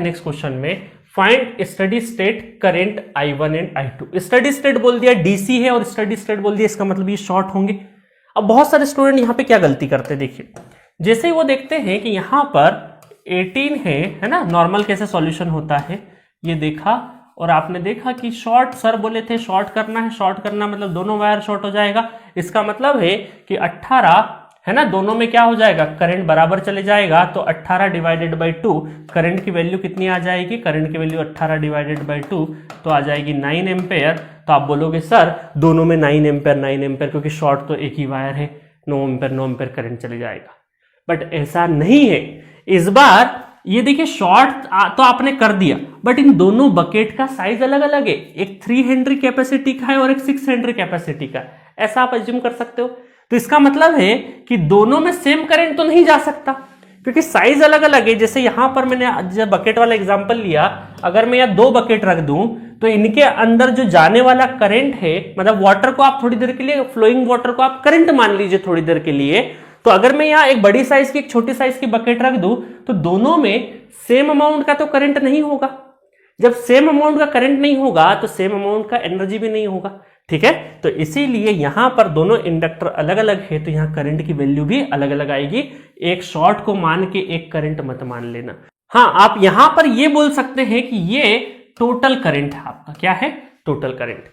Next question में find steady state current I1 and I2। Steady state बोल दिया DC है और स्टडी स्टेट बोल दिया, इसका मतलब ये शॉर्ट होंगे। अब बहुत सारे स्टूडेंट यहाँ पे क्या गलती करते हैं, देखिए जैसे ही वो देखते हैं कि यहाँ पर 18 है ना, नॉर्मल कैसे सॉल्यूशन होता है ये देखा, और आपने देखा कि शॉर्ट, सर बोले थे शॉर्ट करना है, शॉर्ट करना मतलब दोनों वायर शॉर्ट हो जाएगा। इसका मतलब है कि 18 है ना, दोनों में क्या हो जाएगा, करंट बराबर चले जाएगा, तो 18 डिवाइडेड बाई 2 करंट की वैल्यू कितनी आ जाएगी, करंट की वैल्यू 18 डिवाइडेड बाई 2 तो आ जाएगी 9 एम्पेयर। तो आप बोलोगे सर दोनों में 9 एम्पेयर 9 एम्पेयर, क्योंकि शॉर्ट तो एक ही वायर है, 9 एम्पेयर करंट चले जाएगा। बट ऐसा नहीं है। इस बार ये देखिए शॉर्ट तो आपने कर दिया, बट इन दोनों बकेट का साइज अलग अलग है, एक 3 हेनरी कैपेसिटी का है और एक 6 हेनरी कैपेसिटी का, ऐसा आप अज्यूम कर सकते हो। तो इसका मतलब है कि दोनों में सेम करंट तो नहीं जा सकता, क्योंकि साइज अलग अलग है। जैसे यहां पर मैंने जब बकेट वाला एग्जांपल लिया, अगर मैं यहां 2 बकेट रख दूं तो इनके अंदर जो जाने वाला करंट है, मतलब वाटर को आप थोड़ी देर के लिए, फ्लोइंग वाटर को आप करंट मान लीजिए थोड़ी देर के लिए, तो अगर मैं यहां एक बड़ी साइज की एक छोटी साइज की बकेट रख दूं तो दोनों में सेम अमाउंट का तो करंट नहीं होगा। जब सेम अमाउंट का करंट नहीं होगा तो सेम अमाउंट का एनर्जी भी नहीं होगा, ठीक है। तो इसीलिए यहां पर दोनों इंडक्टर अलग अलग है, तो यहां करंट की वैल्यू भी अलग अलग आएगी। एक शॉर्ट को मान के एक करंट मत मान लेना। हाँ, आप यहां पर ये बोल सकते हैं कि ये टोटल करंट है आपका, क्या है, टोटल करंट।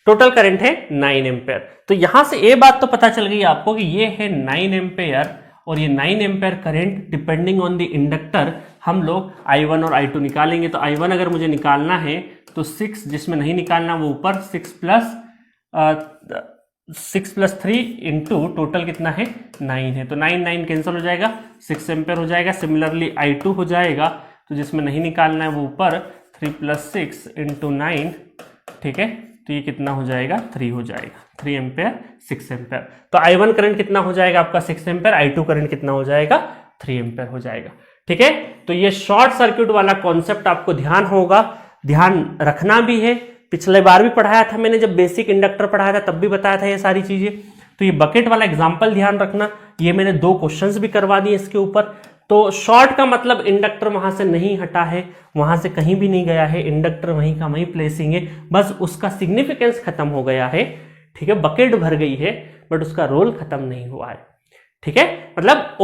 टोटल करंट है 9 एम्पेयर। तो यहां से ये बात तो पता चल गई आपको कि ये है 9 एम्पेयर, और ये 9 ampere current depending on the inductor हम लोग I1 और I2 निकालेंगे। तो I1 अगर मुझे निकालना है तो 6, जिसमें नहीं निकालना वो ऊपर 6 प्लस 3 इंटू टोटल कितना है 9 है, तो 9 कैंसिल हो जाएगा, 6 एम्पेयर हो जाएगा। सिमिलरली I2 हो जाएगा, तो जिसमें नहीं निकालना है वो ऊपर 3 प्लस 6 इंटू 9, ठीक है, तो ये कितना हो जाएगा, 3 हो जाएगा, 3 एम्पेयर 6 एम्पेयर। तो I1 करंट कितना हो जाएगा आपका 6 एम्पेयर, I2 करंट कितना हो जाएगा 3 एम्पेयर हो जाएगा, ठीक है। तो ये शॉर्ट सर्किट वाला कॉन्सेप्ट आपको ध्यान होगा, ध्यान रखना भी है। पिछले बार भी पढ़ाया था मैंने, जब बेसिक इंडक्टर पढ़ाया था तब भी बताया था ये सारी चीजें। तो ये बकेट वाला एग्जांपल ध्यान रखना, ये मैंने 2 क्वेश्चंस भी करवा दिए इसके ऊपर। तो शॉर्ट का मतलब इंडक्टर वहां से नहीं हटा है, वहां से कहीं भी नहीं गया है, इंडक्टर वहीं का वहीं प्लेसिंग है, बस उसका सिग्निफिकेंस खत्म हो गया है, ठीक है। बकेट भर गई है बट उसका रोल खत्म नहीं हुआ है, ठीक है। मतलब